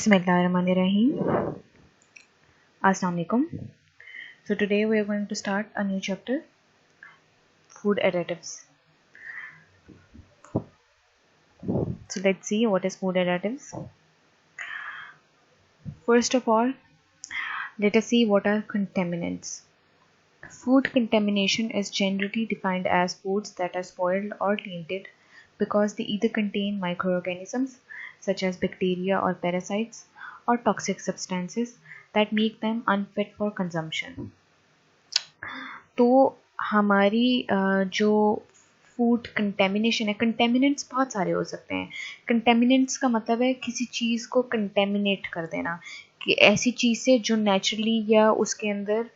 Bismillahirrahmanirrahim. Assalamu alaikum. So today we are going to start a new chapter, food additives. So let's see what is food additives. First of all, let us see what are contaminants. Food contamination is generally defined as foods that are spoiled or tainted because they either contain microorganisms such as bacteria or parasites or toxic substances that make them unfit for consumption. तो हमारी जो food contamination है, contaminants बहुत सारे हो सकते हैं. Contaminants का मतलब है किसी चीज़ को कंटेमिनेट कर देना, कि ऐसी चीज़ से जो नेचुरली या उसके अंदर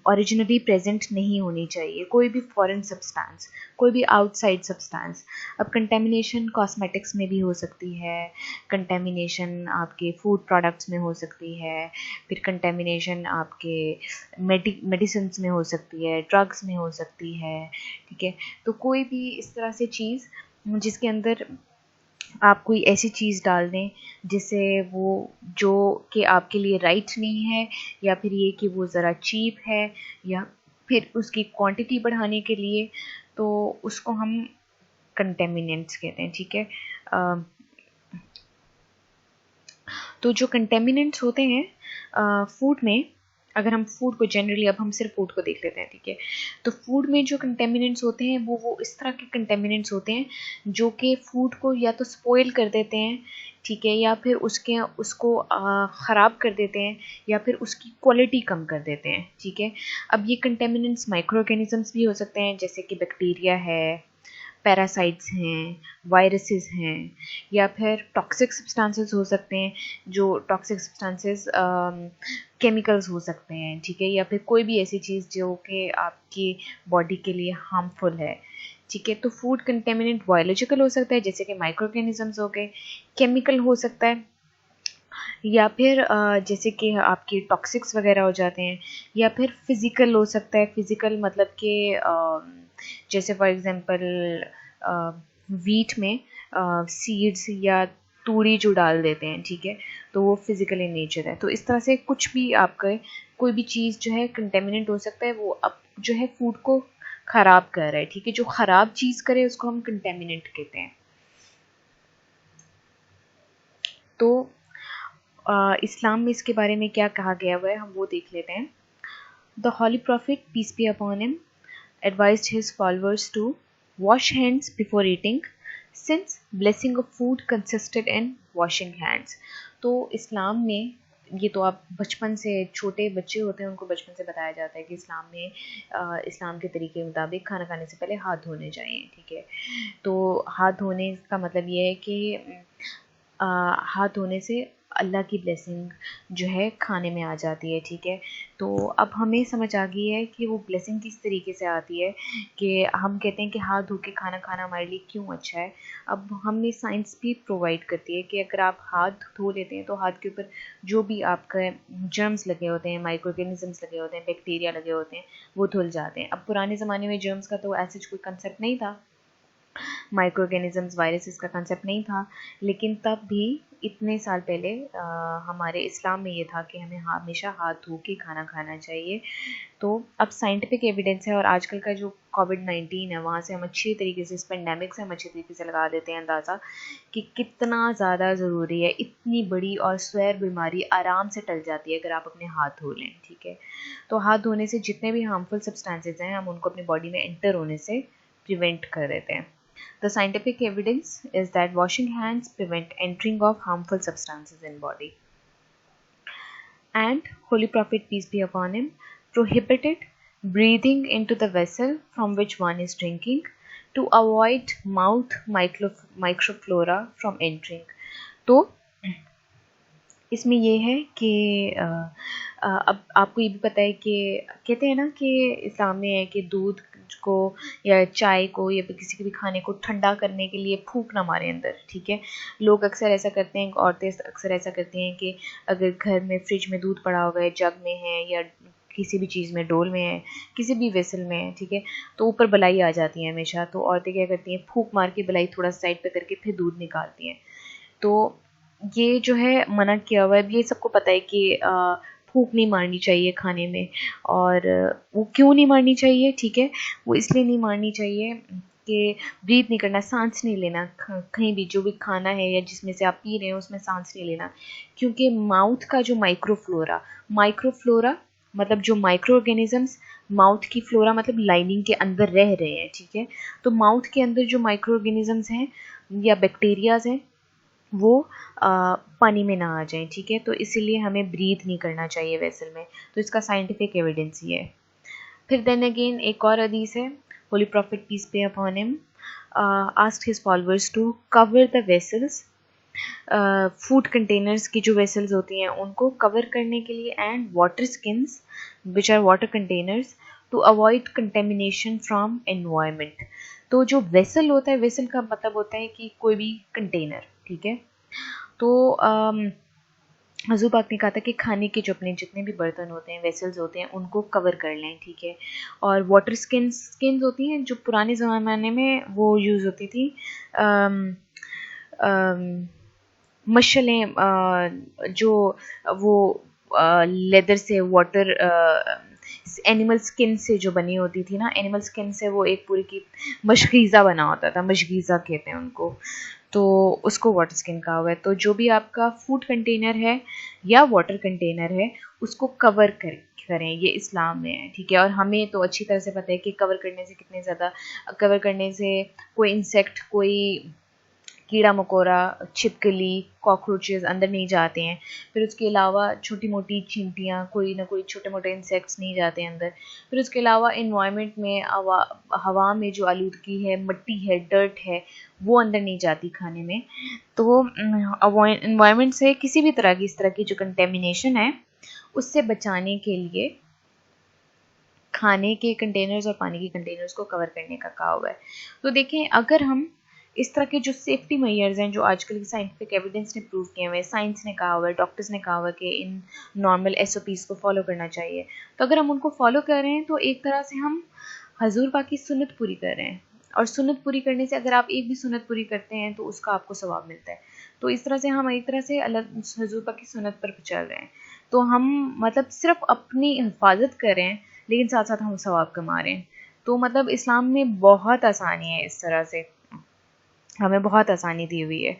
ओरिजिनली प्रेजेंट नहीं होनी चाहिए, कोई भी फॉरेन सब्सटेंस, कोई भी आउटसाइड सब्सटेंस. अब कंटेमिनेशन कॉस्मेटिक्स में भी हो सकती है, कंटेमिनेशन आपके फूड प्रोडक्ट्स में हो सकती है, फिर कंटेमिनेशन आपके मेडिसिन्स में हो सकती है, ड्रग्स में हो सकती है. ठीक है, तो कोई भी इस तरह से चीज़ जिसके अंदर आप कोई ऐसी चीज़ डाल दें जिससे वो जो कि आपके लिए राइट नहीं है, या फिर ये कि वो ज़रा चीप है, या फिर उसकी क्वांटिटी बढ़ाने के लिए, तो उसको हम कंटेमिनेंट्स कहते हैं. ठीक है, तो जो कंटेमिनेंट्स होते हैं फूड में, अगर हम फूड को जनरली, अब हम सिर्फ फूड को देख लेते हैं. ठीक है, तो फूड में जो कंटेमिनेंट्स होते हैं वो इस तरह के कंटेमिनेंट्स होते हैं जो कि फूड को या तो स्पॉइल कर देते हैं, ठीक है, या फिर उसको ख़राब कर देते हैं, या फिर उसकी क्वालिटी कम कर देते हैं. ठीक है, अब ये कंटेमिनेंट्स माइक्रो ऑर्गेनिजम्स भी हो सकते हैं, जैसे कि बैक्टीरिया है, पैरासाइट्स हैं, वायरसेस हैं, या फिर टॉक्सिक सब्सटेंसेस हो सकते हैं. जो टॉक्सिक सब्सटेंसेस केमिकल्स हो सकते हैं. ठीक है, या फिर कोई भी ऐसी चीज़ जो कि आपकी बॉडी के लिए हार्मफुल है. ठीक है, तो फूड कंटेमिनेंट बायोलॉजिकल हो सकता है, जैसे कि माइक्रो ऑर्गेनिजम्स हो गए, केमिकल हो सकता है, या फिर जैसे कि आपके टॉक्सिक्स वगैरह हो जाते हैं, या फिर फिज़िकल हो सकता है. फिज़िकल मतलब कि जैसे फॉर एग्जांपल वीट में सीड्स या तूड़ी जो डाल देते हैं. ठीक है, तो वो फिज़िकल इन नेचर है. तो इस तरह से कुछ भी आपका कोई भी चीज़ जो है कंटेमिनेंट हो सकता है, वो अब जो है फूड को ख़राब कर रहा है. ठीक है, जो ख़राब चीज़ करे उसको हम कंटेमिनेंट कहते हैं. तो इस्लाम में इसके बारे में क्या कहा गया हुआ है हम वो देख लेते हैं. The holy prophet peace be upon him advised his followers to wash hands before eating, since blessing of food consisted in washing hands. तो इस्लाम में ये तो आप बचपन से, छोटे बच्चे होते हैं उनको बचपन से बताया जाता है कि इस्लाम में इस्लाम के तरीके के मुताबिक खाना खाने से पहले हाथ धोने चाहिए. ठीक है, तो हाथ धोने का मतलब ये है कि हाथ धोने से अल्लाह की ब्लेसिंग जो है खाने में आ जाती है. ठीक है, तो अब हमें समझ आ गई है कि वो ब्लेसिंग किस तरीके से आती है, कि हम कहते हैं कि हाथ धो के खाना खाना हमारे लिए क्यों अच्छा है. अब हमें साइंस भी प्रोवाइड करती है कि अगर आप हाथ धो लेते हैं तो हाथ के ऊपर जो भी आपका जर्म्स लगे होते हैं, माइक्रो ऑर्गेनिजम्स लगे होते हैं, बैक्टीरिया लगे होते हैं, वो धुल जाते हैं. अब पुराने ज़माने में जर्म्स का तो ऐसा कोई कंसेप्ट नहीं था, माइक्रो ऑर्गेनिजम्स, वायरसेस का कंसेप्ट नहीं था, लेकिन तब भी इतने साल पहले हमारे इस्लाम में ये था कि हमें हमेशा हाथ धो के खाना खाना चाहिए. तो अब साइंटिफिक एविडेंस है, और आजकल का जो कोविड-19 है वहाँ से हम अच्छी तरीके से, इस पेंडेमिक से हम अच्छी तरीके से लगा देते हैं अंदाज़ा कि कितना ज़्यादा ज़रूरी है. इतनी बड़ी और स्वैर बीमारी आराम से टल जाती है अगर आप अपने हाथ धो लें. ठीक है, तो हाथ धोने से जितने भी हार्मफुल सब्सटेंसेस हैं हम उनको अपनी बॉडी में एंटर होने से प्रिवेंट कर देते हैं. The scientific evidence is that washing hands prevent entering of harmful substances in body. And Holy Prophet, peace be upon him, prohibited breathing into the vessel from which one is drinking to avoid mouth microflora from entering. तो इसमें ये है कि अब आपको ये भी पता है कि कहते हैं ना कि इस्लाम में है कि दूध को या चाय को या किसी के भी खाने को ठंडा करने के लिए फूंक ना मारे अंदर. ठीक है, लोग अक्सर ऐसा करते हैं, औरतें अक्सर ऐसा करती हैं कि अगर घर में फ्रिज में दूध पड़ा हुआ है, जग में है या किसी भी चीज़ में, डोल में है, किसी भी वेसल में है, ठीक है, तो ऊपर बलाई आ जाती है हमेशा. तो औरतें क्या करती हैं, फूंक मार के बलाई थोड़ा साइड पे करके फिर दूध निकालती हैं. तो ये जो है मना किया हुआ है। ये सबको पता है कि फूंक नहीं मारनी चाहिए खाने में, और वो क्यों नहीं मारनी चाहिए, ठीक है, वो इसलिए नहीं मारनी चाहिए कि ब्रीथ नहीं करना, सांस नहीं लेना, कहीं भी जो भी खाना है या जिसमें से आप पी रहे हैं उसमें सांस नहीं लेना, क्योंकि माउथ का जो माइक्रोफ्लोरा मतलब जो माइक्रो ऑर्गेनिजम्स, माउथ की फ्लोरा मतलब लाइनिंग के अंदर रह रहे हैं, ठीक है, तो माउथ के अंदर जो माइक्रो ऑर्गेनिजम्स हैं या बैक्टीरियाज हैं वो पानी में ना आ जाएं, ठीक है, तो इसीलिए हमें ब्रीथ नहीं करना चाहिए वेसल में। तो इसका साइंटिफिक एविडेंस ये है। फिर देन अगेन एक और हदीस है, holy prophet peace be upon him asked his followers to cover the vessels, food containers की जो वेसल्स होती हैं उनको कवर करने के लिए, and water skins which are water containers to avoid contamination from environment. तो जो वेसल होता है, वेसल का मतलब होता है कि कोई भी कंटेनर, ठीक है, तो हजूर पाक ने कहा था कि खाने के जो अपने जितने भी बर्तन होते हैं, वेसल्स होते हैं, उनको कवर कर लें, ठीक है। और वाटर स्किन्स होती हैं जो पुराने ज़माने में वो यूज़ होती थी, मशलें, जो वो लेदर से, वाटर एनिमल स्किन से जो बनी होती थी ना, एनिमल स्किन से वो एक पूरी की मशगीज़ा बना होता था, मशगीज़ा कहते हैं उनको, तो उसको वाटर स्किन कहा हुआ है। तो जो भी आपका फूड कंटेनर है या वाटर कंटेनर है उसको कवर करें, ये इस्लाम में है, ठीक है। और हमें तो अच्छी तरह से पता है कि कवर करने से कितने ज़्यादा, कवर करने से कोई इंसेक्ट, कोई कीड़ा मकोड़ा, छिपकली, कॉकरोचेस अंदर नहीं जाते हैं। फिर उसके अलावा छोटी मोटी चींटियाँ, कोई ना कोई छोटे मोटे इंसेक्ट्स नहीं जाते हैं अंदर। फिर उसके अलावा इन्वायरमेंट में, हवा में जो आलूदगी है, मिट्टी है, डर्ट है, वो अंदर नहीं जाती खाने में। तो इन्वायरमेंट से किसी भी तरह की, इस तरह की जो कंटेमिनेशन है उससे बचाने के लिए खाने के कंटेनर्स और पानी के कंटेनर्स को कवर करने का कहा हुआ है। तो देखें, अगर हम इस तरह के जो सेफ्टी मेजर्स हैं जो आजकल की साइंटिफिक एविडेंस ने प्रूव किए हुए हैं, साइंस ने कहा हुआ है, डॉक्टर्स ने कहा हुआ है कि इन नॉर्मल SOPs को फॉलो करना चाहिए, तो अगर हम उनको फॉलो कर रहे हैं तो एक तरह से हम हजूर पाक की सुन्नत पूरी कर रहे हैं। और सुन्नत पूरी करने से, अगर आप एक भी सुन्नत पूरी करते हैं तो उसका आपको सवाब मिलता है। तो इस तरह से हम एक तरह से अलग हजूर पाक की सुन्नत पर चल रहे हैं। तो हम मतलब सिर्फ अपनी हिफाजत कर रहे हैं लेकिन साथ साथ हम सवाब कमा रहे हैं। तो मतलब इस्लाम में बहुत आसानी है, इस तरह से हमें बहुत आसानी दी हुई है।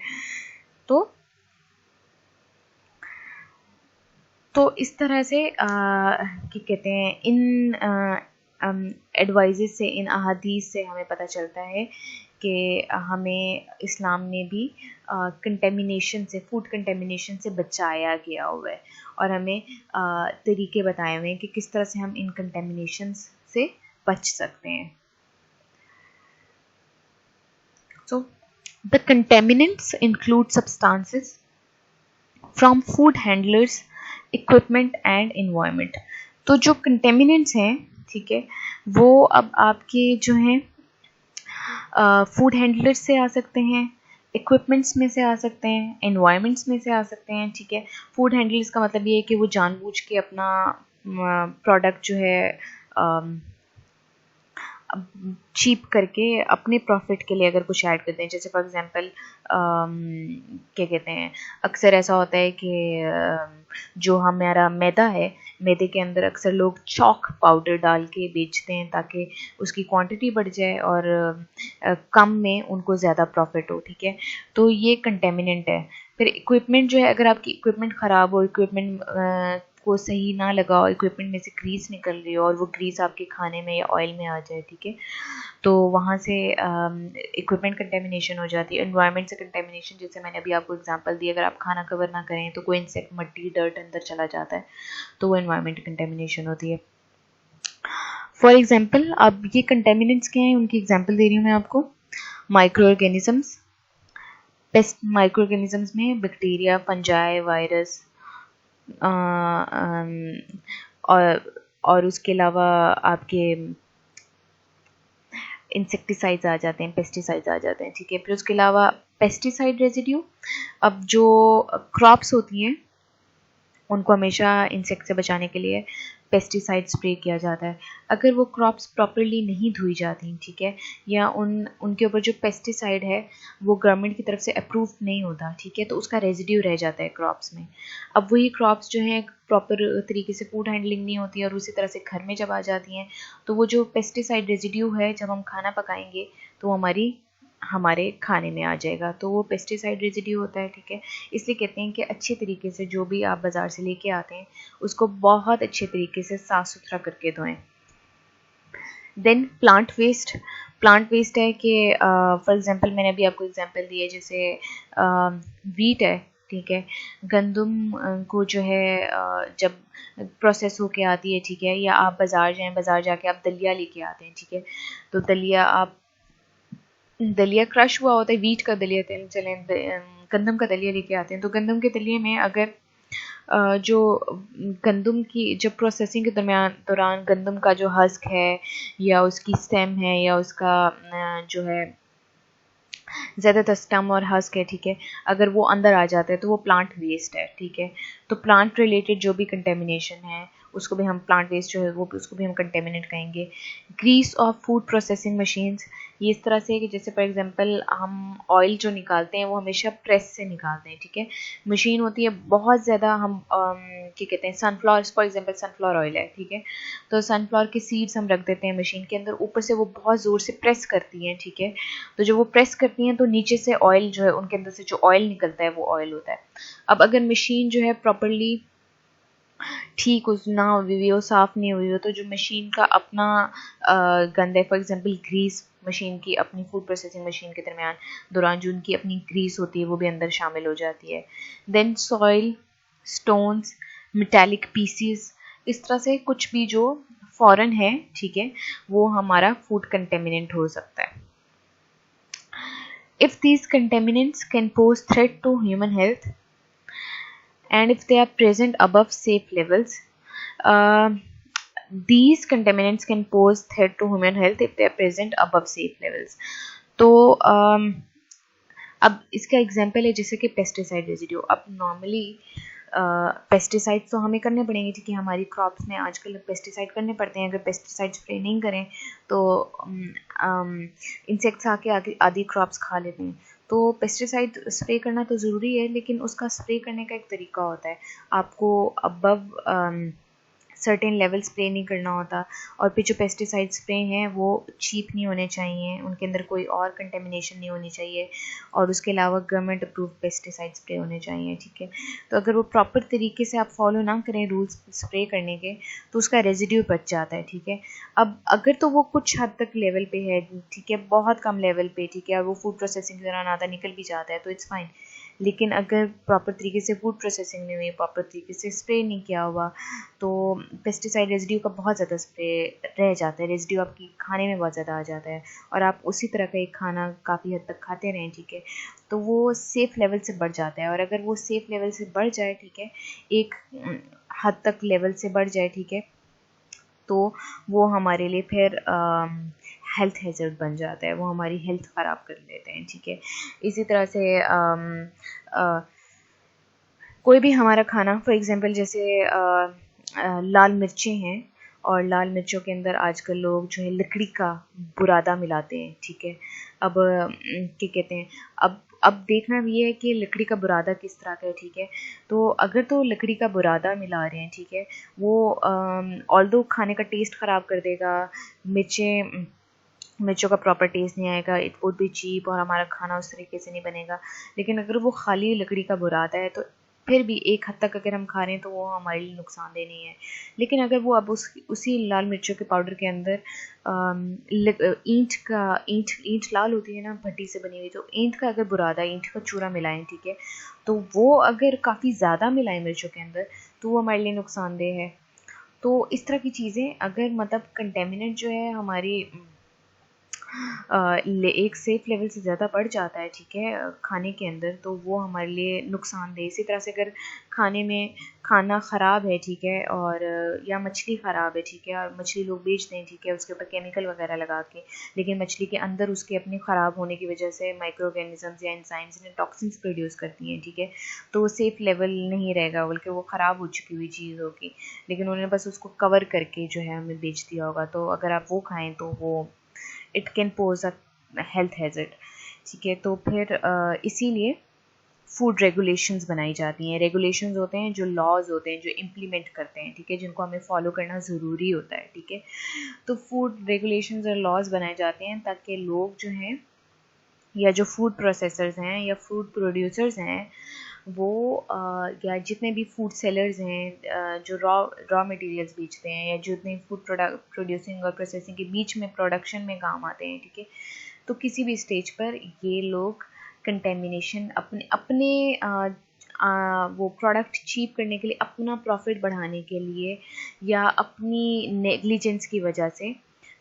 तो इस तरह से क्या कहते हैं, इन एडवाइजेस से, इन अहादीस से हमें पता चलता है कि हमें इस्लाम में भी कंटेमिनेशन से, फूड कंटेमिनेशन से बचाया गया हुआ है, और हमें तरीके बताए हुए हैं कि किस तरह से हम इन कंटेमिनेशन से बच सकते हैं। So the contaminants include substances from food handlers, equipment and environment। तो जो contaminants हैं, ठीक है, वो अब आपके जो हैं फूड हैंडलर्स से आ सकते हैं, इक्विपमेंट्स में से आ सकते हैं, एनवायरनमेंट्स में से आ सकते हैं, ठीक है। फूड हैंडलर्स का मतलब ये है कि वो जानबूझ के अपना प्रोडक्ट जो है चीप करके अपने प्रॉफिट के लिए अगर कुछ ऐड करते हैं, जैसे फॉर एग्जांपल क्या कहते हैं, अक्सर ऐसा होता है कि जो हमारा मैदा है, मैदे के अंदर अक्सर लोग चॉक पाउडर डाल के बेचते हैं ताकि उसकी क्वांटिटी बढ़ जाए और कम में उनको ज़्यादा प्रॉफिट हो, ठीक है। तो ये कंटेमिनेंट है। फिर इक्विपमेंट जो है, अगर आपकी इक्विपमेंट ख़राब हो, इक्विपमेंट को सही ना लगा हो, इक्विपमेंट में से ग्रीस निकल रही हो और वो ग्रीस आपके खाने में या ऑयल में आ जाए, ठीक है, तो वहाँ से इक्विपमेंट कंटेमिनेशन हो जाती है। एनवायरनमेंट से कंटेमिनेशन, जैसे मैंने अभी आपको एग्जांपल दी, अगर आप खाना कवर ना करें तो कोई इंसेक्ट, मट्टी, डर्ट अंदर चला जाता है, तो वो एनवायरनमेंट कंटेमिनेशन होती है। फॉर एग्जाम्पल, अब ये कंटेमिनेंट्स क्या हैं, उनकी एग्जाम्पल दे रही हूँ मैं आपको। Micro organisms, paste micro organisms में बैक्टीरिया, फंजाई, वायरस, और उसके अलावा आपके इंसेक्टिसाइड्स आ जाते हैं, पेस्टिसाइड्स आ जाते हैं, ठीक है। फिर उसके अलावा पेस्टिसाइड रेजिड्यू, अब जो क्रॉप्स होती हैं उनको हमेशा इंसेक्ट से बचाने के लिए पेस्टिसाइड स्प्रे किया जाता है। अगर वो क्रॉप्स प्रॉपरली नहीं धोई जाती, ठीक है, या उनके ऊपर जो पेस्टिसाइड है वो गवर्नमेंट की तरफ से अप्रूव नहीं होता, ठीक है, तो उसका रेजिड्यू रह जाता है क्रॉप्स में। अब वही क्रॉप्स जो हैं प्रॉपर तरीके से फूड हैंडलिंग नहीं होती है और उसी तरह से घर में जब आ जाती हैं तो वो जो पेस्टिसाइड रेजिड्यू है जब हम खाना पकाएंगे तो वो हमारे खाने में आ जाएगा, तो वो पेस्टिसाइड रेजिड्यू होता है, ठीक है। इसलिए कहते हैं कि अच्छे तरीके से जो भी आप बाज़ार से लेके आते हैं उसको बहुत अच्छे तरीके से साफ़ सुथरा करके धोएं। देन प्लांट वेस्ट है कि फॉर एग्जांपल मैंने अभी आपको एग्जांपल दिया, जैसे वीट है, ठीक है, गंदम को जो है जब प्रोसेस होके आती है, ठीक है, या आप बाज़ार जाके आप दलिया लेके आते हैं, ठीक है, तो दलिया क्रश हुआ होता है, वीट का दलिया चलें गंदम का दलिया लेके आते हैं, तो गंदम के दलिए में अगर जो गंदम की जब प्रोसेसिंग के दौरान गंदम का जो हस्क है या उसकी स्टेम है या उसका जो है ज़्यादातर स्टम और हस्क है, ठीक है, अगर वो अंदर आ जाता है तो वो प्लांट वेस्ट है, ठीक है। तो प्लांट रिलेटेड जो भी कंटेमिनेशन है उसको भी हम प्लांट वेस्ट जो है वो उसको भी हम कंटेमिनेट कहेंगे। Grease of food processing machines, ये इस तरह से कि जैसे फॉर एग्जांपल हम ऑयल जो निकालते हैं वो हमेशा प्रेस से निकालते हैं, ठीक है। मशीन होती है बहुत ज़्यादा, हम क्या कहते हैं, sunflower for example sunflower oil है, ठीक है, तो सनफ्लावर के सीड्स हम रख देते हैं मशीन के अंदर, ऊपर से वो बहुत ज़ोर से प्रेस करती हैं, ठीक है, तो जब वो प्रेस करती हैं तो नीचे से ऑयल जो है उनके अंदर से जो ऑयल निकलता है वो ऑयल होता है। अब अगर मशीन जो है प्रॉपरली ठीक ना हुई हो, साफ़ नहीं हुई हो, तो जो मशीन का अपना गंद है, फॉर एग्जांपल ग्रीस, मशीन की अपनी फूड प्रोसेसिंग मशीन के दौरान जो उनकी अपनी ग्रीस होती है वो भी अंदर शामिल हो जाती है। Then soil, stones, metallic pieces, इस तरह से कुछ भी जो फॉरेन है, ठीक है, वो हमारा फूड कंटेमिनेंट हो सकता है। If these contaminants can pose threat to human health and if they are present above safe levels, uh, these contaminants can pose threat to human health if they are present above safe levels. तो अब इसका example है जैसे कि pesticide residue. अब normally pesticide तो हमें करने पड़ेंगे, ठीक है, हमारी क्रॉप्स में आजकल पेस्टिसाइड करने पड़ते हैं। अगर पेस्टिसाइड स्प्रे नहीं करें तो इंसेक्ट्स आके आधी क्रॉप्स खा लेते हैं। तो पेस्टिसाइड स्प्रे करना तो ज़रूरी है, लेकिन उसका स्प्रे करने का एक तरीका होता है। आपको अबव सर्टेन लेवल स्प्रे नहीं करना होता, और फिर जो पेस्टिसाइड स्प्रे हैं वो चीप नहीं होने चाहिए, उनके अंदर कोई और कंटेमिनेशन नहीं होनी चाहिए, और उसके अलावा गवर्नमेंट अप्रूव पेस्टिसाइड स्प्रे होने चाहिए, ठीक है। तो अगर वो प्रॉपर तरीके से आप फॉलो ना करें रूल्स स्प्रे करने के तो उसका रेजिड्यू बच जाता है, ठीक है। अब अगर तो वो कुछ हद तक लेवल पे है, ठीक है, बहुत कम लेवल पे, ठीक है, और वो फूड प्रोसेसिंग के दौरान आधा निकल भी जाता है तो इट्स फाइन। लेकिन अगर प्रॉपर तरीके से फूड प्रोसेसिंग नहीं हुई, प्रॉपर तरीके से स्प्रे नहीं किया हुआ, तो पेस्टिसाइड रेजिड्यू का बहुत ज़्यादा स्प्रे रह जाता है, रेजिड्यू आपकी खाने में बहुत ज़्यादा आ जाता है, और आप उसी तरह का एक खाना काफ़ी हद तक खाते रहें, ठीक है, तो वो सेफ़ लेवल से बढ़ जाता है। और अगर वो सेफ़ लेवल से बढ़ जाए, ठीक है, एक हद तक लेवल से बढ़ जाए, ठीक है, तो वो हमारे लिए फिर हेल्थ हैज़र्ड बन जाता है, वो हमारी हेल्थ ख़राब कर लेते हैं, ठीक है। इसी तरह से कोई भी हमारा खाना, फॉर एग्जांपल जैसे लाल मिर्चें हैं, और लाल मिर्चों के अंदर आजकल लोग जो है लकड़ी का बुरादा मिलाते हैं, ठीक है। अब क्या कहते हैं, अब देखना भी है कि लकड़ी का बुरादा किस तरह का है, ठीक है। तो अगर तो लकड़ी का बुरादा मिला रहे हैं, ठीक है, वो ऑल्दो खाने का टेस्ट ख़राब कर देगा, मिर्चों का प्रॉपर टेस्ट नहीं आएगा, इट वुड बी चीप, और हमारा खाना उस तरीके से नहीं बनेगा। लेकिन अगर वो खाली लकड़ी का बुरादा है तो फिर भी एक हद तक अगर हम खा रहे हैं तो वो हमारे लिए नुकसानदेह नहीं है। लेकिन अगर वो अब उसी लाल मिर्चों के पाउडर के अंदर ईंट लाल होती है ना, भट्टी से बनी हुई, तो ईंट का अगर बुरादा, ईंट का चूरा मिलाएं, ठीक है, तो वो अगर काफ़ी ज़्यादा मिलाएं मिर्चों के अंदर तो वो हमारे लिए नुकसानदेह है। तो इस तरह की चीज़ें अगर मतलब कंटेमिनेंट जो है हमारी एक सेफ लेवल से ज़्यादा बढ़ जाता है, ठीक है, खाने के अंदर, तो वो हमारे लिए नुकसानदेह। इसी तरह से अगर खाना ख़राब है, ठीक है, और या मछली ख़राब है, ठीक है, और मछली लोग बेचते हैं, ठीक है, उसके ऊपर केमिकल वगैरह लगा के, लेकिन मछली के अंदर उसके अपने ख़राब होने की वजह से माइक्रो ऑर्गेनिजम्स या एंजाइम्स ने टॉक्सिन्स प्रोड्यूस करती हैं, ठीक है, तो वो सेफ लेवल नहीं रहेगा, बल्कि वो ख़राब हो चुकी हुई चीज़ होगी, लेकिन उन्होंने बस उसको कवर करके जो है हमें बेच दिया होगा। तो अगर आप वो खाएं तो वो it can pose a health hazard, ठीक है। तो फिर इसीलिए फूड रेगुलेशंस बनाई जाती हैं। रेगुलेशंस होते हैं जो लॉज होते हैं जो इम्प्लीमेंट करते हैं, ठीक है, जिनको हमें फॉलो करना ज़रूरी होता है, ठीक है। तो फूड रेगुलेशंस और लॉज बनाए जाते हैं ताकि लोग जो हैं या जो फूड प्रोसेसर्स हैं या फूड प्रोड्यूसर्स हैं वो या जितने भी फूड सेलर्स हैं जो रॉ मटेरियल्स बेचते हैं या जितने फूड प्रोड्यूसिंग और प्रोसेसिंग के बीच में प्रोडक्शन में काम आते हैं, ठीक है, तो किसी भी स्टेज पर ये लोग कंटेमिनेशन अपने अपने वो प्रोडक्ट चीप करने के लिए, अपना प्रॉफिट बढ़ाने के लिए या अपनी नेग्लिजेंस की वजह से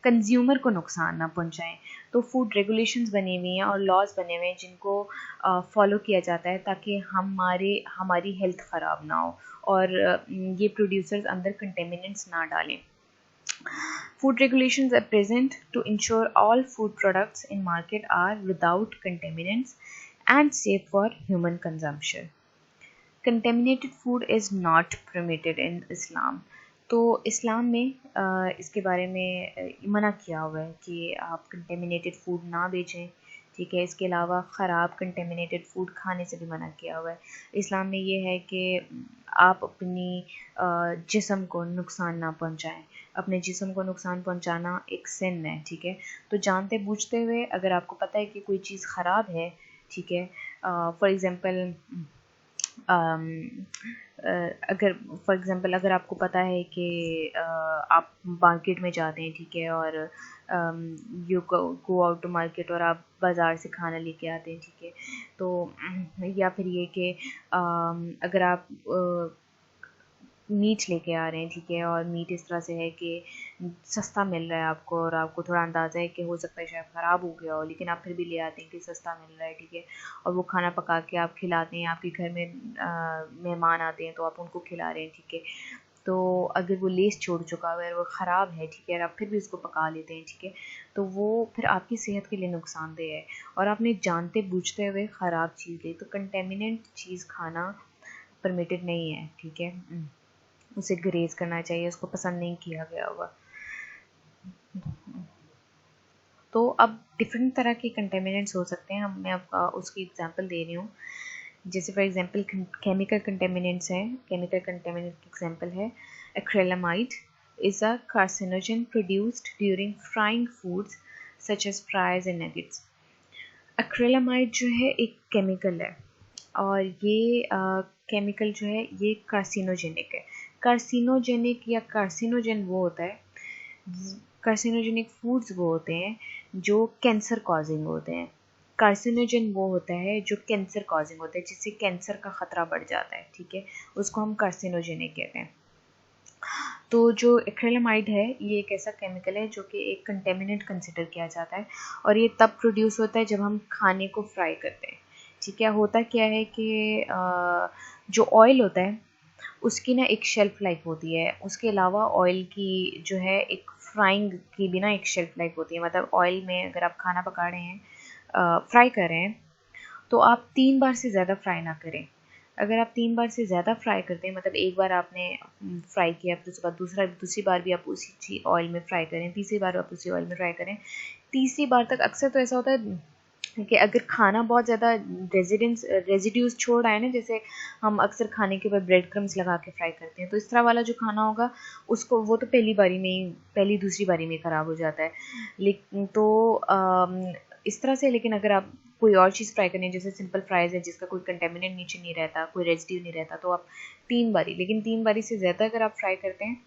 कंज्यूमर को नुकसान ना पहुंचाएं। तो फूड रेगुलेशंस बने हुए हैं और लॉज बने हुए हैं जिनको फॉलो किया जाता है ताकि हमारी हेल्थ ख़राब ना हो और ये प्रोड्यूसर्स अंदर कंटेमिनेंट्स ना डालें। Food regulations are present to ensure all food products in market are without contaminants and safe for human consumption. Contaminated food is not permitted in Islam. तो इस्लाम में इसके बारे में मना किया हुआ है कि आप कंटेमिनेटेड फूड ना बेचें, ठीक है। इसके अलावा ख़राब कंटेमिनेटेड फूड खाने से भी मना किया हुआ है। इस्लाम में ये है कि आप अपनी जिस्म को नुकसान ना पहुंचाएं। अपने जिस्म को नुकसान पहुंचाना एक सिन है, ठीक है। तो जानते बूझते हुए अगर आपको पता है कि कोई चीज़ ख़राब है, ठीक है, फॉर एग्ज़ाम्पल अगर आपको पता है कि आप मार्केट में जाते हैं, ठीक है, और you go out to market और आप बाज़ार से खाना लेके आते हैं, ठीक है, तो या फिर ये कि अगर आप मीट लेके आ रहे हैं, ठीक है, और मीट इस तरह से है कि सस्ता मिल रहा है आपको और आपको थोड़ा अंदाज़ा है कि हो सकता है शायद ख़राब हो गया हो, लेकिन आप फिर भी ले आते हैं कि सस्ता मिल रहा है, ठीक है, और वो खाना पका के आप खिलाते हैं। आपके घर में मेहमान आते हैं तो आप उनको खिला रहे हैं, ठीक है। तो अगर वो लेस छोड़ चुका हुआ है और वो ख़राब है, ठीक है, और आप फिर भी उसको पका लेते हैं, ठीक है, तो वो फिर आपकी सेहत के लिए नुकसानदेह है और आपने जानते बूझते हुए ख़राब चीज़ ली। तो कंटेमिनेंट चीज़ खाना परमिटेड नहीं है, ठीक है, उसे ग्रेज करना चाहिए, उसको पसंद नहीं किया गया होगा। तो अब डिफरेंट तरह के कंटेमिनेंट्स हो सकते हैं, मैं आपका उसकी एग्जांपल दे रही हूँ। जैसे फॉर एग्जांपल केमिकल कंटेमिनेंट्स हैं। केमिकल कंटेमिनेंट की एग्जांपल है acrylamide is a carcinogen produced during frying foods such as fries and nuggets. Acrylamide जो है एक केमिकल है और ये केमिकल जो है ये कार्सिनोजेनिक है। कार्सिनोजेनिक या कार्सिनोजन वो होता है, कार्सिनोजेनिक फूड्स वो होते हैं जो कैंसर कॉजिंग होते हैं। कार्सिनोजन वो होता है जो कैंसर कॉजिंग होता है, जिससे कैंसर का ख़तरा बढ़ जाता है, ठीक है, उसको हम कार्सिनोजेनिक कहते हैं। तो जो एक्रिलामाइड है ये एक ऐसा केमिकल है जो कि एक कंटेमिनेंट कंसिडर किया जाता है और ये तब प्रोड्यूस होता है जब हम खाने को फ्राई करते हैं, ठीक है। होता क्या है कि जो ऑयल होता है उसकी ना एक शेल्फ़ लाइफ होती है, उसके अलावा ऑयल की जो है एक फ्राइंग की भी ना एक शेल्फ़ लाइफ होती है। मतलब ऑयल में अगर आप खाना पका रहे हैं, फ्राई कर रहे हैं, तो आप 3 बार से ज़्यादा फ्राई ना करें। अगर आप 3 बार से ज़्यादा फ्राई करते हैं, मतलब एक बार आपने फ्राई किया फिर उसके बाद दूसरी बार भी आप उसी ऑयल में फ्राई करें, तीसरी बार आप उसी ऑयल में फ्राई करें, तीसरी बार तक अक्सर तो ऐसा होता है कि अगर खाना बहुत ज़्यादा रेजिड्यूज छोड़ रहा है ना, जैसे हम अक्सर खाने के ऊपर ब्रेड क्रम्स लगा के फ्राई करते हैं, तो इस तरह वाला जो खाना होगा उसको वो तो पहली दूसरी बारी में ख़राब हो जाता है। लेकिन तो इस तरह से, लेकिन अगर आप कोई और चीज़ फ्राई करनी है जैसे सिंपल फ्राइज़ है जिसका कोई कंटेमिनेंट नीचे नहीं रहता, कोई रेजिड्यू नहीं रहता, तो आप 3 बारी से ज़्यादा अगर आप फ्राई करते हैं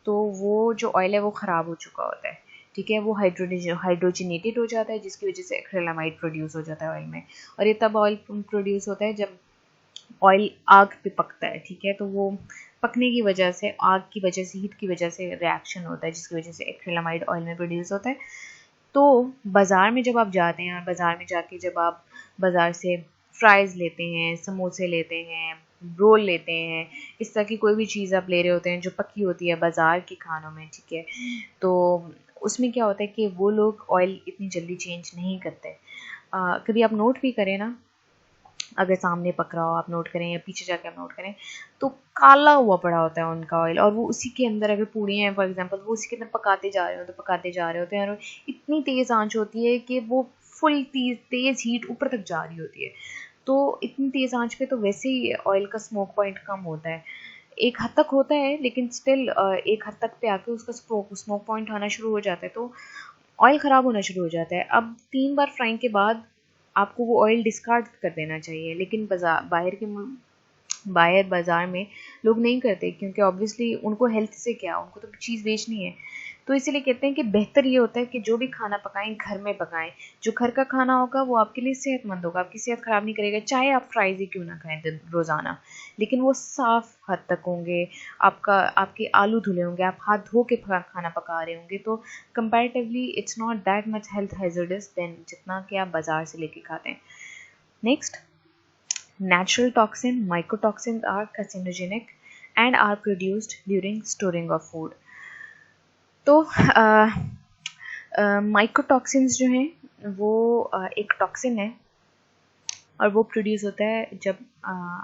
तो वो जो ऑयल है वो ख़राब हो चुका होता है, ठीक है, वो हाइड्रोजनेटेड हो जाता है जिसकी वजह से एक्रिलामाइड प्रोड्यूस हो जाता है ऑयल में। और ये तब ऑयल प्रोड्यूस होता है जब ऑयल आग पे पकता है, ठीक है, तो वो पकने की वजह से, आग की वजह से, हीट की वजह से रिएक्शन होता है जिसकी वजह से एक्रिलामाइड ऑयल में प्रोड्यूस होता है। तो बाज़ार में जब आप जाते हैं और बाज़ार में जाके जब आप बाज़ार से फ्राइज़ लेते हैं, समोसे लेते हैं, रोल लेते हैं, इस तरह की कोई भी चीज़ आप ले रहे होते हैं जो पकी होती है बाज़ार के खानों में, ठीक है, तो उसमें क्या होता है कि वो लोग ऑयल इतनी जल्दी चेंज नहीं करते। कभी आप नोट भी करें ना, अगर सामने पक रहा हो आप नोट करें या पीछे जाके आप नोट करें, तो काला हुआ पड़ा होता है उनका ऑयल, और वो उसी के अंदर, अगर पूड़ियाँ हैं फॉर एग्जांपल, वो उसी के अंदर पकाते जा रहे होते हैं, पकाते जा रहे होते हैं, और इतनी तेज़ आंच होती है कि वो फुल तेज़ हीट ऊपर तक जा रही होती है। तो इतनी तेज़ आंच पे तो वैसे ही ऑयल का स्मोक पॉइंट कम होता है, एक हद तक होता है, लेकिन स्टिल एक हद तक पे आके उसका स्मोक पॉइंट आना शुरू हो जाता है, तो ऑयल ख़राब होना शुरू हो जाता है। अब 3 बार फ्राइंग के बाद आपको वो ऑयल डिस्कार्ड कर देना चाहिए, लेकिन बाहर बाज़ार में लोग नहीं करते, क्योंकि ऑब्वियसली उनको हेल्थ से क्या, उनको तो चीज़ बेचनी है। तो इसीलिए कहते हैं कि बेहतर ये होता है कि जो भी खाना पकाएं घर में पकाएं, जो घर का खाना होगा वो आपके लिए सेहतमंद होगा, आपकी सेहत ख़राब नहीं करेगा, चाहे आप फ्राइज़ ही क्यों ना खाएं दिन रोज़ाना, लेकिन वो साफ़ हद तक होंगे, आपके आलू धुले होंगे, आप हाथ धो के खाना पका रहे होंगे, तो comparatively it's not that much health hazardous than जितना कि आप बाज़ार से लेके खाते हैं। Next, natural toxin, mycotoxins are carcinogenic and are produced during storing of food. तो माइकोटॉक्सिन्स जो हैं वो एक टॉक्सिन है, और वो प्रोड्यूस होता है जब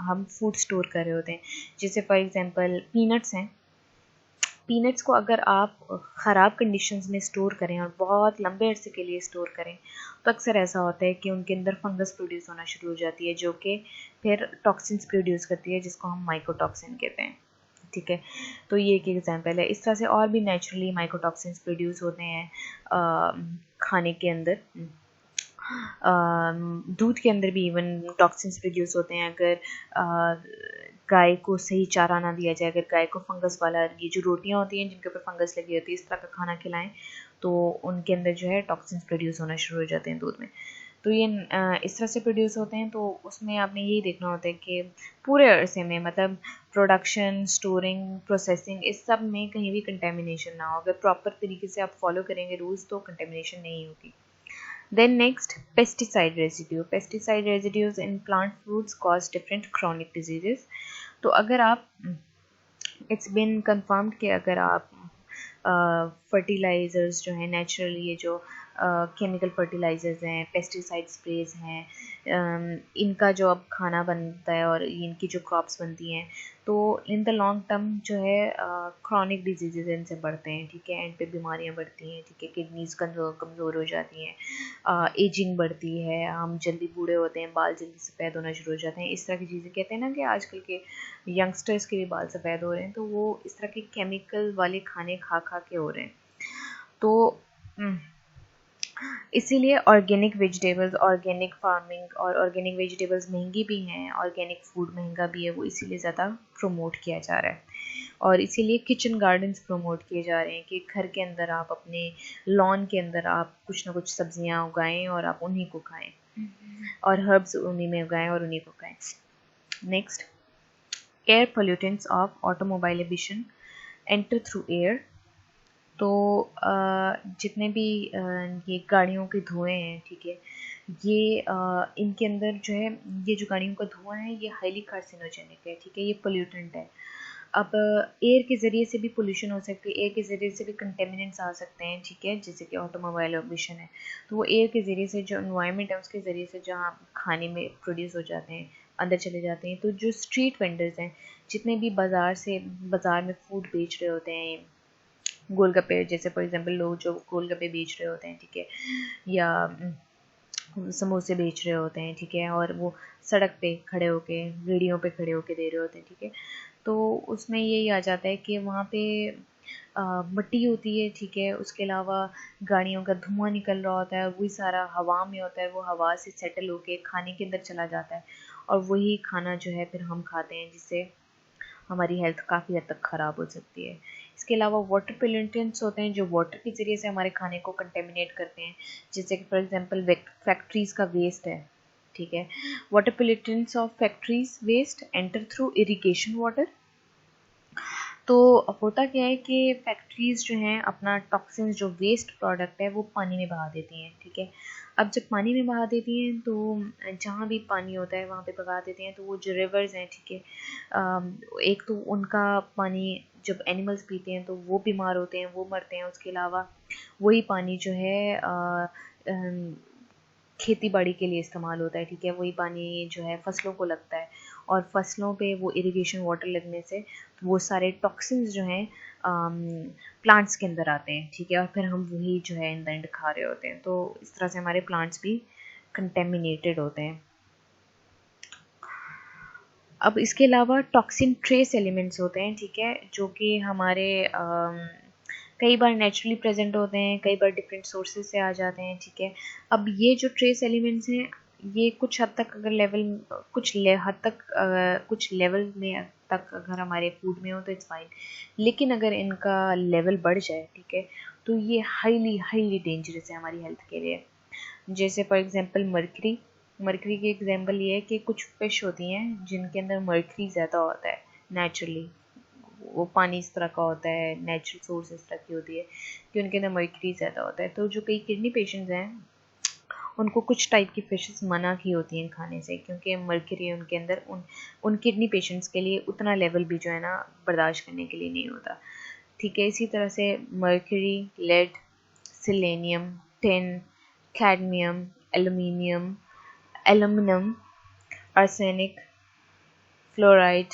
हम फूड स्टोर कर रहे होते हैं। जैसे फॉर एग्जांपल पीनट्स हैं, पीनट्स को अगर आप ख़राब कंडीशंस में स्टोर करें और बहुत लंबे अरसे के लिए स्टोर करें, तो अक्सर ऐसा होता है कि उनके अंदर फंगस प्रोड्यूस होना शुरू हो जाती है, जो कि फिर टॉक्सिन्स प्रोड्यूस करती है, जिसको हम माइकोटॉक्सिन कहते हैं, ठीक है। तो ये एक एग्जांपल है। इस तरह से और भी नेचुरली माइकोटॉक्सिन्स प्रोड्यूस होते हैं खाने के अंदर। दूध के अंदर भी इवन टॉक्सिन्स प्रोड्यूस होते हैं, अगर गाय को सही चारा ना दिया जाए, अगर गाय को फंगस वाला, ये जो रोटियां होती हैं जिनके ऊपर फंगस लगी होती है, इस तरह का खाना खिलाएं, तो उनके अंदर जो है टॉक्सिन्स प्रोड्यूस होना शुरू हो जाते हैं दूध में। तो ये इस तरह से प्रोड्यूस होते हैं, तो उसमें आपने यही देखना होता है कि पूरे अरसे में, मतलब प्रोडक्शन, स्टोरिंग, प्रोसेसिंग, इस सब में कहीं भी कंटेमिनेशन ना हो। अगर प्रॉपर तरीके से आप फॉलो करेंगे रूल्स, तो कंटेमिनेशन नहीं होगी। Then next, pesticide residue. Pesticide residues in plant foods cause different chronic diseases. तो अगर आप, it's been confirmed कि अगर आप फर्टिलाइज़र्स जो हैं नेचुरली, ये जो केमिकल फर्टिलाइज़र्स हैं, पेस्टिसाइड स्प्रेज हैं, इनका जो अब खाना बनता है और इनकी जो क्रॉप्स बनती हैं, तो इन द लॉन्ग टर्म जो है क्रॉनिक डिजीज़ इनसे बढ़ते हैं, ठीक है, एंड पे बीमारियां बढ़ती हैं, ठीक है, किडनीज़ कमज़ोर हो जाती हैं, एजिंग बढ़ती है, हम जल्दी बूढ़े होते हैं, बाल जल्दी सफ़ेद होना शुरू हो जाते हैं, इस तरह की चीज़ें। कहते हैं ना कि आजकल के यंगस्टर्स के भी बाल सफ़ेद हो रहे हैं, तो वो इस तरह के केमिकल वाले खाने खा खा के हो रहे हैं। तो इसीलिए ऑर्गेनिक वेजिटेबल्स, ऑर्गेनिक फार्मिंग और ऑर्गेनिक वेजिटेबल्स महंगी भी हैं, ऑर्गेनिक फूड महंगा भी है, वो इसीलिए ज़्यादा प्रमोट किया जा रहा है। और इसीलिए किचन गार्डन्स प्रमोट किए जा रहे हैं कि घर के अंदर आप, अपने लॉन के अंदर आप कुछ ना कुछ सब्जियां उगाएं और आप उन्हीं को खाएं, और हर्ब्स उन्हीं में उगाएं और उन्हीं को खाएं। Next, air pollutants of automobile emission enter through air. तो जितने भी ये गाड़ियों के धुएँ हैं, ठीक है, ये इनके अंदर जो है, ये जो गाड़ियों का धुआं है, ये हाईली कार्सिनोजेनिक है, ठीक है, ये पोल्यूटेंट है। अब एयर के ज़रिए से भी पोल्यूशन हो सकती है, एयर के ज़रिए से भी कंटेमिनेंट्स आ सकते हैं, ठीक है, जैसे कि ऑटोमोबाइल एमिशन है, तो वो एयर के ज़रिए से, जो एनवायरनमेंट है उसके ज़रिए से जहाँ खाने में प्रोड्यूस हो जाते हैं, अंदर चले जाते हैं। तो जो स्ट्रीट वेंडर्स हैं, जितने भी बाज़ार में फूड बेच रहे होते हैं, गोलगप्पे, जैसे फॉर एग्जांपल लोग जो गोलगप्पे बेच रहे होते हैं, ठीक है, या समोसे बेच रहे होते हैं, ठीक है, और वो सड़क पे खड़े होके, रेडियों पे खड़े होके दे रहे होते हैं, ठीक है, तो उसमें यही आ जाता है कि वहाँ पे मिट्टी होती है, ठीक है, उसके अलावा गाड़ियों का धुआं निकल रहा होता है, वही सारा हवा में होता है, वो हवा से सेटल होके खाने के अंदर चला जाता है, और वही खाना जो है फिर हम खाते हैं, जिससे हमारी हेल्थ काफ़ी हद तक ख़राब हो सकती है। इसके अलावा वाटर पोल्यूटेंट्स होते हैं, जो वाटर के ज़रिए से हमारे खाने को कंटेमिनेट करते हैं, जैसे कि फॉर एग्जांपल फैक्ट्रीज़ का वेस्ट है, ठीक है, water pollutants of factories waste enter through irrigation water. तो होता क्या है कि फैक्ट्रीज़ जो हैं अपना टॉक्सिन्स जो वेस्ट प्रोडक्ट है वो पानी में बहा देती हैं, ठीक है। अब जब पानी में बहा देती हैं तो जहाँ भी पानी होता है वहाँ पे बहा देते हैं, तो वो जो रिवर्स हैं, ठीक है, एक तो उनका पानी जब एनिमल्स पीते हैं तो वो बीमार होते हैं, वो मरते हैं। उसके अलावा वही पानी जो है खेती बाड़ी के लिए इस्तेमाल होता है, ठीक है। वही पानी जो है फसलों को लगता है और फसलों पे वो इरिगेशन वाटर लगने से वो सारे टॉक्सिन्स जो हैं प्लांट्स के अंदर आते हैं, ठीक है। और फिर हम वही जो है इन द एंड खा रहे होते हैं, तो इस तरह से हमारे प्लांट्स भी कंटेमिनेटेड होते हैं। अब इसके अलावा टॉक्सिन ट्रेस एलिमेंट्स होते हैं, ठीक है, जो कि हमारे कई बार नेचुरली प्रेजेंट होते हैं, कई बार डिफरेंट सोर्सेज से आ जाते हैं, ठीक है। अब ये जो ट्रेस एलिमेंट्स हैं ये कुछ हद तक अगर कुछ लेवल में तक अगर हमारे फूड में हो तो इट्स फाइन, लेकिन अगर इनका लेवल बढ़ जाए, ठीक है, तो ये हाईली हाईली डेंजरस है हमारी हेल्थ के लिए। जैसे फॉर एग्जांपल मर्करी की एग्जांपल ये है कि कुछ फिश होती हैं जिनके अंदर मर्करी ज़्यादा होता है नेचुरली, वो पानी इस तरह का होता है, नेचुरल सोर्स इस तरह की होती है कि उनके अंदर मर्करी ज़्यादा होता है। तो जो कई किडनी पेशेंट्स हैं उनको कुछ टाइप की फिशेस मना की होती हैं खाने से, क्योंकि मर्करी उनके अंदर उन किडनी पेशेंट्स के लिए उतना लेवल भी जो है ना बर्दाश्त करने के लिए नहीं होता, ठीक है। इसी तरह से mercury, lead, selenium, tin, cadmium, aluminium, arsenic, fluoride,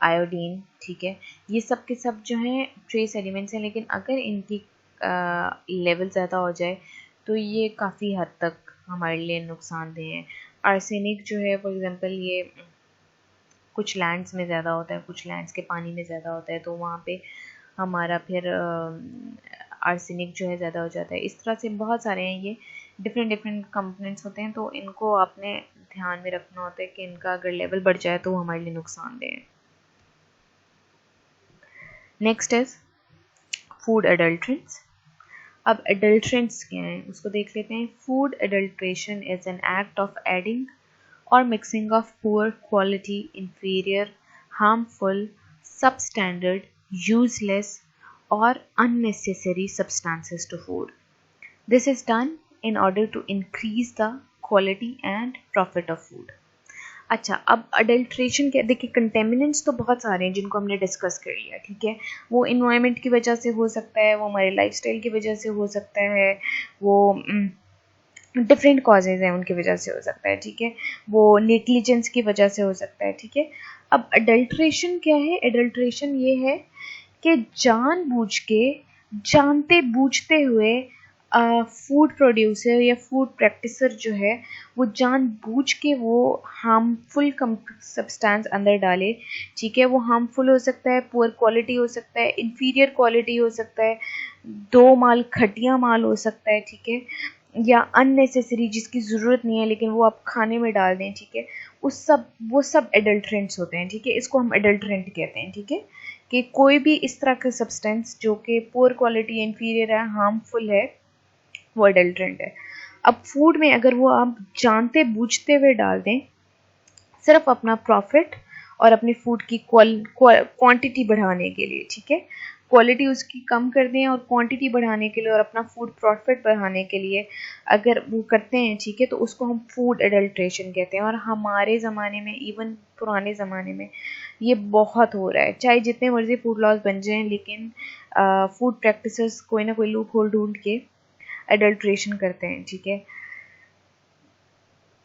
iodine, ठीक है, ये सब के सब जो हैं ट्रेस एलिमेंट्स हैं, लेकिन अगर इनकी लेवल ज़्यादा हो जाए तो ये काफ़ी हद तक हमारे लिए नुकसानदेह है। आर्सेनिक जो है फॉर एग्जांपल ये कुछ लैंड्स में ज़्यादा होता है, कुछ लैंड्स के पानी में ज़्यादा होता है, तो वहाँ पे हमारा फिर आर्सेनिक जो है ज़्यादा हो जाता है। इस तरह से बहुत सारे हैं, ये डिफरेंट डिफरेंट कंपोनेंट्स होते हैं, तो इनको आपने ध्यान में रखना होता है कि इनका अगर लेवल बढ़ जाए तो वो हमारे लिए नुकसानदेह है। Next is food adulterants. अब एडल्ट्रेंट्स क्या हैं उसको देख लेते हैं। Food adulteration is an act of adding or mixing of poor quality, inferior, harmful, substandard, useless, or unnecessary substances to food. This is done in order to increase the quality and profit of food. अच्छा, अब adulteration के देखिए contaminants तो बहुत सारे हैं जिनको हमने डिस्कस कर लिया, ठीक है। वो इन्वायरमेंट की वजह से हो सकता है, वो हमारे लाइफस्टाइल की वजह से हो सकता है, वो डिफरेंट कॉजेज़ हैं उनकी वजह से हो सकता है, ठीक है, वो नेग्लिजेंस की वजह से हो सकता है, ठीक है। अब अडल्ट्रेशन क्या है? अडल्ट्रेशन ये है कि जानबूझ के, जानते बूझते हुए फूड प्रोड्यूसर या फूड प्रैक्टिसर जो है वो जानबूझ के वो हार्मफुल सब्सटेंस अंदर डाले, ठीक है। वो हार्मफुल हो सकता है, पुअर क्वालिटी हो सकता है, इंफीरियर क्वालिटी हो सकता है, दो माल घटिया माल हो सकता है, ठीक है, या अननेसेसरी जिसकी ज़रूरत नहीं है लेकिन वो आप खाने में डाल दें, ठीक है। वो सब एडल्ट्रेंट्स होते हैं, ठीक है। इसको हम एडल्ट्रेंट कहते हैं, ठीक है, कि कोई भी इस तरह का सब्सटेंस जो कि पुअर क्वालिटी, इंफीरियर है, हार्मफुल है, वो एडल्ट्रेंट है। अब फूड में अगर वो आप जानते बूझते हुए डाल दें सिर्फ अपना प्रॉफिट और अपनी फूड की क्वांटिटी बढ़ाने के लिए, ठीक है, क्वालिटी उसकी कम कर दें और क्वांटिटी बढ़ाने के लिए और अपना फूड प्रॉफिट बढ़ाने के लिए अगर वो करते हैं, ठीक है, तो उसको हम फूड एडल्ट्रेशन कहते हैं। और हमारे ज़माने में, इवन पुराने ज़माने में ये बहुत हो रहा है, चाहे जितने मर्जी फूड लॉज बन जाएं, लेकिन फूड प्रैक्टिसेस कोई ना कोई लूप होल ढूंढ के एडल्ट्रेशन करते हैं, ठीक है।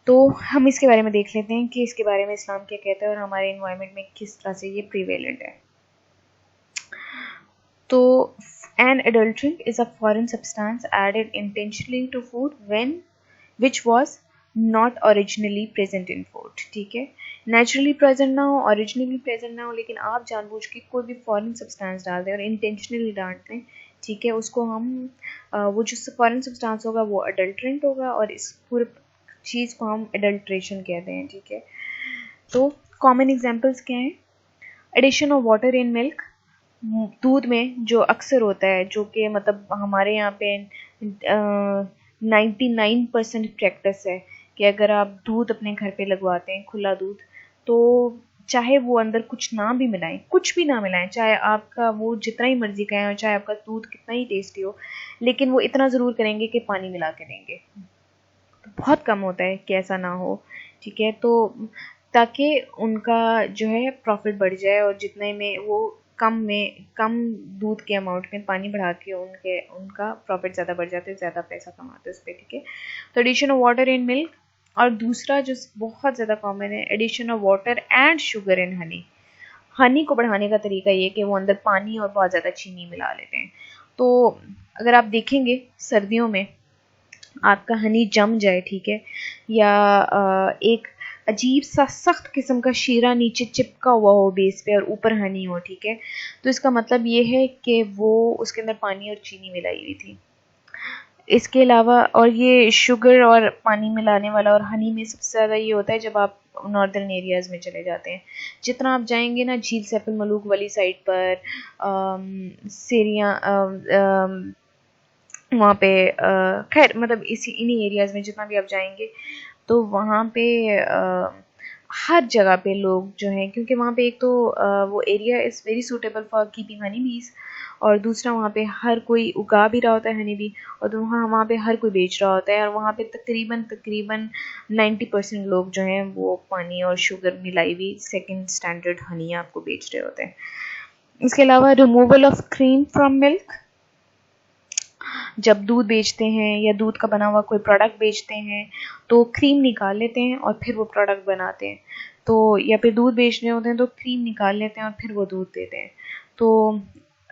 तो हम इसके बारे में देख लेते हैं कि इसके बारे में इस्लाम क्या कहता है और हमारे इन्वायरमेंट में किस तरह से ये प्रिवेलेंट है। तो an adulterant is a foreign substance added intentionally to food which was not originally present in food, ठीक है। नेचुरली प्रेजेंट ना हो, ओरिजिनली प्रेजेंट ना हो, लेकिन आप जानबूझ के कोई भी फॉरेन सब्सटेंस डाल दें और इंटेंशनली डाल दें, ठीक है, उसको हम वो जो फॉरेन सब्सटेंस होगा वो अडल्ट्रेंट होगा और इस पूरे चीज़ को हम एडल्ट्रेशन कहते हैं, ठीक है। तो कॉमन एग्जांपल्स क्या हैं? Addition of water in milk, दूध में जो अक्सर होता है, जो कि मतलब हमारे यहाँ पे 99% प्रैक्टिस है कि अगर आप दूध अपने घर पे लगवाते हैं, खुला दूध, तो चाहे वो अंदर कुछ ना भी मिलाएं, कुछ भी ना मिलाएं, चाहे आपका वो जितना ही मर्जी का है और चाहे आपका दूध कितना ही टेस्टी हो, लेकिन वो इतना ज़रूर करेंगे कि पानी मिला के देंगे। तो बहुत कम होता है कि ऐसा ना हो, ठीक है। तो ताकि उनका जो है प्रॉफिट बढ़ जाए और जितने में वो कम दूध के अमाउंट में पानी बढ़ा के उनका प्रॉफिट ज़्यादा बढ़ जाता है, ज़्यादा पैसा कमाते हैं उस पर, ठीक है। तो addition of water in milk, और दूसरा जो बहुत ज़्यादा कॉमन है, addition of water and sugar in honey. Honey को बढ़ाने का तरीका ये कि वो अंदर पानी और बहुत ज़्यादा चीनी मिला लेते हैं। तो अगर आप देखेंगे सर्दियों में आपका हनी जम जाए, ठीक है, या एक अजीब सा सख्त किस्म का शीरा नीचे चिपका हुआ हो बेस पे और ऊपर हनी हो, ठीक है, तो इसका मतलब ये है कि वो उसके अंदर पानी और चीनी मिलाई हुई थी। इसके अलावा और ये शुगर और पानी मिलाने वाला और हनी में सबसे ज़्यादा ये होता है जब आप नॉर्दर्न एरियाज़ में चले जाते हैं। जितना आप जाएंगे ना झील सैफल मलूक वाली साइड पर, सेरिया वहाँ पे, खैर मतलब इन्हीं एरियाज़ में जितना भी आप जाएंगे तो वहाँ पे हर जगह पे लोग जो हैं, क्योंकि वहाँ पे एक तो वो area is very suitable for keeping Honey बीज, और दूसरा वहाँ पे हर कोई उगा भी रहा होता है हनी बी, और तो वहाँ पे हर कोई बेच रहा होता है, और वहाँ पे तकरीबन 90% लोग जो हैं वो पानी और शुगर मिलाई हुई सेकंड स्टैंडर्ड हनी आपको बेच रहे होते हैं। इसके अलावा removal of cream from milk, जब दूध बेचते हैं या दूध का बना हुआ कोई प्रोडक्ट बेचते हैं तो क्रीम निकाल लेते हैं और फिर वो प्रोडक्ट बनाते हैं। तो या फिर दूध बेच रहे होते हैं तो क्रीम निकाल लेते हैं और फिर वो दूध देते हैं। तो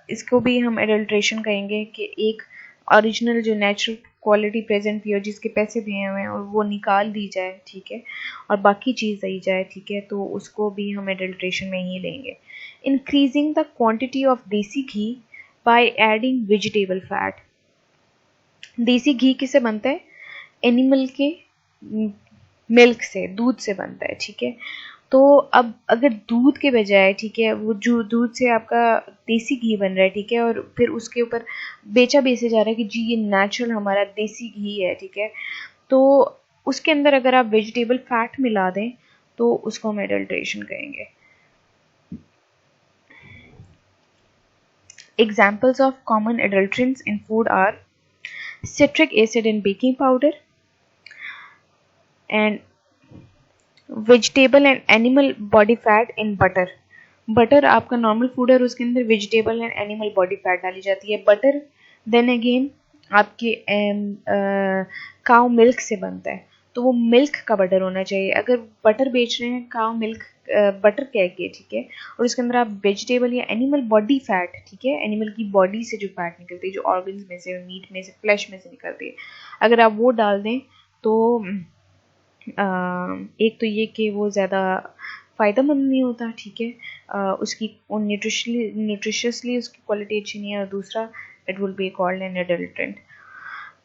इसको भी हम एडल्ट्रेशन कहेंगे कि एक ओरिजिनल जो नेचुरल क्वालिटी प्रेजेंट भी हो, जिसके पैसे दिए हुए हैं, और वो निकाल दी जाए, ठीक है, और बाकी चीज़ दी जाए, ठीक है, तो उसको भी हम एडल्ट्रेशन में ही लेंगे। इंक्रीजिंग द क्वांटिटी ऑफ देसी घी बाय एडिंग वेजिटेबल फैट। देसी घी किससे बनता है? एनिमल के मिल्क से, दूध से बनता है, ठीक है। तो अब अगर दूध के बजाय, ठीक है, वो जो दूध से आपका देसी घी बन रहा है, ठीक है, और फिर उसके ऊपर बेचे जा रहा है कि जी ये नेचुरल हमारा देसी घी है, ठीक है, तो उसके अंदर अगर आप वेजिटेबल फैट मिला दें तो उसको हम एडल्ट्रेशन कहेंगे। Examples of common adulterants in food are citric acid in baking powder and vegetable and animal body fat in butter. Butter आपका नॉर्मल फूड है और उसके अंदर vegetable and animal body fat डाली जाती है। बटर देन अगेन आपके cow milk से बनता है, तो वो मिल्क का बटर होना चाहिए। अगर बटर बेच रहे हैं काउ मिल्क बटर कह के, ठीक है, और उसके अंदर आप वेजिटेबल या एनिमल बॉडी फैट, ठीक है, एनिमल की बॉडी से जो फैट निकलती है, जो ऑर्गन्स में से, मीट में से, फ्लैश में से निकलती है, अगर आप वो डाल दें तो एक तो ये कि वो ज़्यादा फ़ायदेमंद नहीं होता, ठीक है, उसकी न्यूट्रिशसली उसकी क्वालिटी अच्छी नहीं है, और दूसरा it will be called an adulterant.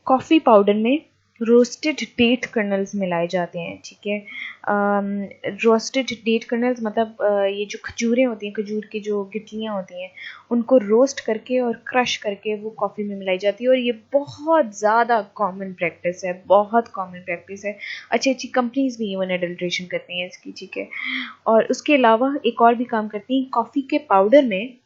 Coffee powder में रोस्टेड डेट कर्नल्स मिलाए जाते हैं, ठीक है। रोस्टेड डेट कर्नल्स मतलब ये जो खजूरें होती हैं, खजूर की जो गिटलियाँ होती हैं, उनको रोस्ट करके और क्रश करके वो कॉफ़ी में मिलाई जाती है, और ये बहुत ज़्यादा कॉमन प्रैक्टिस है, बहुत कॉमन प्रैक्टिस है। अच्छी अच्छी कंपनीज भी इवन एडल्ट्रेशन करती हैं इसकी, ठीक है। और उसके अलावा एक और भी काम करती हैं, कॉफ़ी के पाउडर में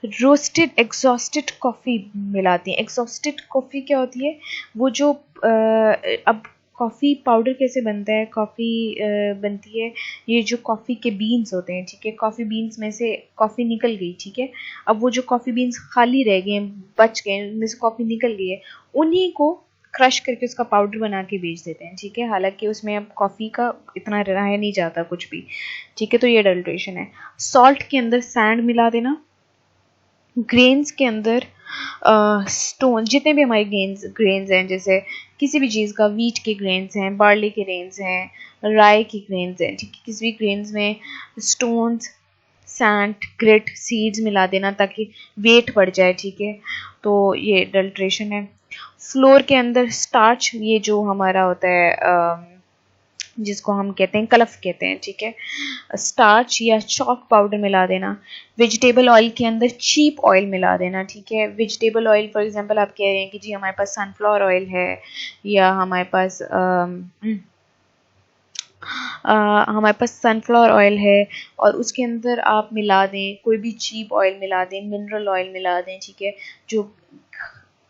रोस्टेड एग्जॉस्टेड कॉफ़ी मिलाती हैं। एग्जॉस्टेड कॉफ़ी क्या होती है? वो जो अब कॉफ़ी पाउडर कैसे बनता है? कॉफ़ी बनती है, ये जो कॉफ़ी के बीन्स होते हैं, ठीक है, कॉफ़ी बीन्स में से कॉफ़ी निकल गई, ठीक है, अब वो जो कॉफ़ी बीन्स खाली रह गए, बच गए, उनमें से कॉफ़ी निकल गई है, उन्हीं को क्रश करके उसका पाउडर बना के बेच देते हैं, ठीक है, हालांकि उसमें अब कॉफ़ी का इतना रहा नहीं जाता कुछ भी, ठीक है। तो ये एडल्ट्रेशन है। सॉल्ट के अंदर सैंड मिला देना, ग्रेन्स के अंदर स्टोन, जितने भी हमारे ग्रेन्स हैं, जैसे किसी भी चीज़ का, वीट के ग्रेन्स हैं, बार्ली के ग्रेन्स हैं, राई के ग्रेन्स हैं, ठीक है, किसी भी ग्रेन्स में स्टोन्स, सैंड, ग्रिट, सीड्स मिला देना ताकि वेट बढ़ जाए, ठीक है, तो ये एडल्ट्रेशन है। फ्लोर के अंदर स्टार्च, ये जो हमारा होता है जिसको हम कहते हैं कलफ कहते हैं, ठीक है, स्टार्च या चॉक पाउडर मिला देना। वेजिटेबल ऑयल के अंदर चीप ऑयल मिला देना, ठीक है। वेजिटेबल ऑयल फॉर एग्जांपल आप कह रहे हैं कि जी हमारे पास सनफ्लावर ऑयल है, या हमारे पास हमारे पास सनफ्लावर ऑयल है और उसके अंदर आप मिला दें कोई भी चीप ऑयल मिला दें, मिनरल ऑयल मिला दें, ठीक है, जो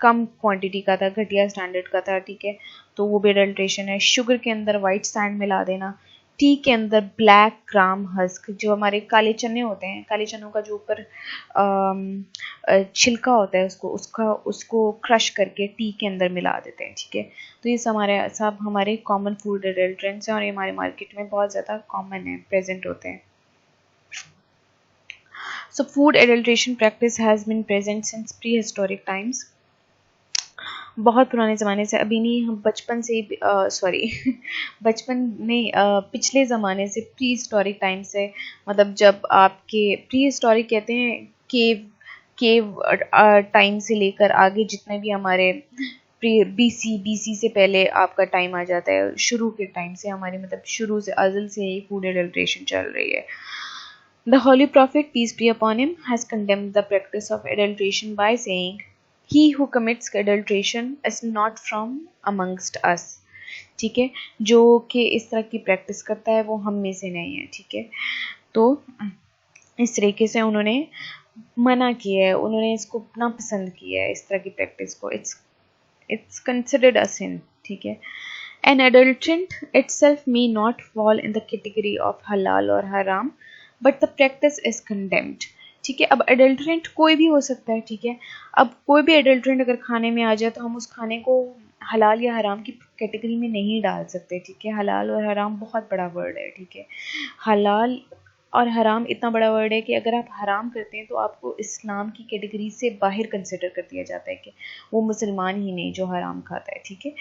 कम क्वांटिटी का था, घटिया स्टैंडर्ड का था, ठीक है, तो वो भी एडल्ट्रेशन है। शुगर के अंदर वाइट सैंड मिला देना, टी के अंदर ब्लैक ग्राम हस्क, जो हमारे काले चने होते हैं, काले चनों का जो ऊपर छिलका होता है उसको क्रश करके टी के अंदर मिला देते हैं, ठीक है। तो ये सब हमारे कॉमन फूड एडल्ट्रेंट्स हैं और ये हमारे मार्केट में बहुत ज़्यादा कॉमन है, प्रेजेंट होते हैं। So food adulteration practice has been present since prehistoric times. बहुत पुराने ज़माने से, अभी नहीं, हम बचपन से ही बचपन नहीं, पिछले ज़माने से, प्री हिस्टोरिक टाइम से, मतलब जब आपके प्री हिस्टोरिक कहते हैं केव टाइम से लेकर आगे जितने भी हमारे बीसी से पहले आपका टाइम आ जाता है, शुरू के टाइम से, हमारे मतलब शुरू से अज़ल से ही फूड एडल्ट्रेशन चल रही है। The Holy Prophet, peace be upon him, has condemned the practice of adulteration by saying, "He who commits adulteration is not from amongst us." ठीक है, जो कि इस तरह की प्रैक्टिस करता है वो हम में से नहीं है, ठीक है। तो इस तरीके से उन्होंने मना किया है, उन्होंने इसको नापसंद किया है, इस तरह की प्रैक्टिस को। It's considered a sin, ठीक है। An adulterant itself may not fall in the category of halal or haram, but the practice is condemned, ठीक है। अब एडल्ट्रेंट कोई भी हो सकता है, ठीक है। अब कोई भी एडल्ट्रेंट अगर खाने में आ जाए तो हम उस खाने को हलाल या हराम की कैटेगरी में नहीं डाल सकते, ठीक है। हलाल और हराम बहुत बड़ा वर्ड है, ठीक है। हलाल और हराम इतना बड़ा वर्ड है कि अगर आप हराम करते हैं तो आपको इस्लाम की कैटेगरी से बाहर कंसिडर कर दिया जाता है कि वो मुसलमान ही नहीं जो हराम खाता है, ठीक है।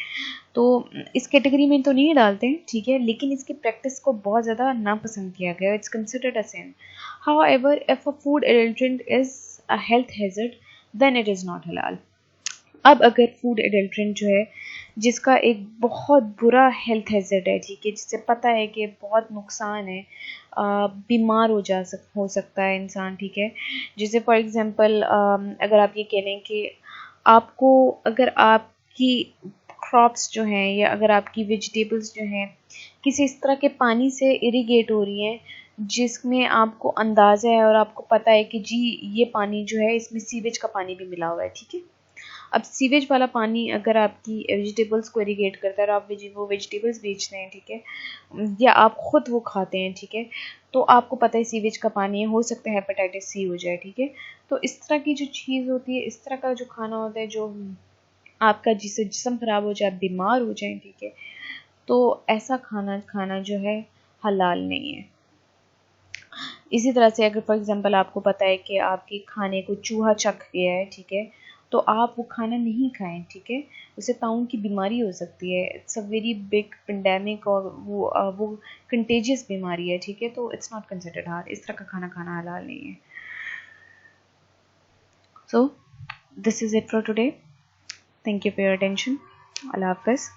तो इस कैटेगरी में तो नहीं डालते हैं, ठीक है, लेकिन इसकी प्रैक्टिस को बहुत ज़्यादा नापसंद किया गया। It's considered a sin. However, if a food adulterant is a health hazard then it is not हलाल। अब अगर फूड एडल्ट्रेंट जो है जिसका एक बहुत बुरा हेल्थ हैजर्ड है, ठीक है, जिससे पता है कि बहुत नुकसान है, बीमार हो सकता है इंसान, ठीक है। जैसे फॉर एग्जांपल अगर आप ये कह लें कि आपको, अगर आपकी क्रॉप्स जो हैं या अगर आपकी वेजिटेबल्स जो हैं किसी इस तरह के पानी से इरिगेट हो रही हैं जिसमें आपको अंदाज़ा है और आपको पता है कि जी ये पानी जो है इसमें सीवेज का पानी भी मिला हुआ है, ठीक है। अब सीवेज वाला पानी अगर आपकी वेजिटेबल्स को इरिगेट करता है और आप वो वेजिटेबल्स बेचते हैं, ठीक है, या आप खुद वो खाते हैं, ठीक है, तो आपको पता है सीवेज का पानी है, हो सकता है हेपेटाइटिस सी हो जाए, ठीक है। तो इस तरह की जो चीज़ होती है, इस तरह का जो खाना होता है जो आपका जिससे जिस्म खराब हो जाए, बीमार हो जाए, ठीक है, तो ऐसा खाना खाना जो है हलाल नहीं है। इसी तरह से अगर फॉर एग्जांपल आपको पता है कि आपके खाने को चूहा चख गया है, ठीक है, तो आप वो खाना नहीं खाएं, ठीक है, उससे ताउन की बीमारी हो सकती है। It's a very big pandemic और वो कंटेजियस बीमारी है, ठीक है, तो इट्स नॉट कंसिडर्ड हाल। इस तरह का खाना खाना हलाल नहीं है। So this is it for today. Thank you for your attention. अल्लाह हाफ़िज़।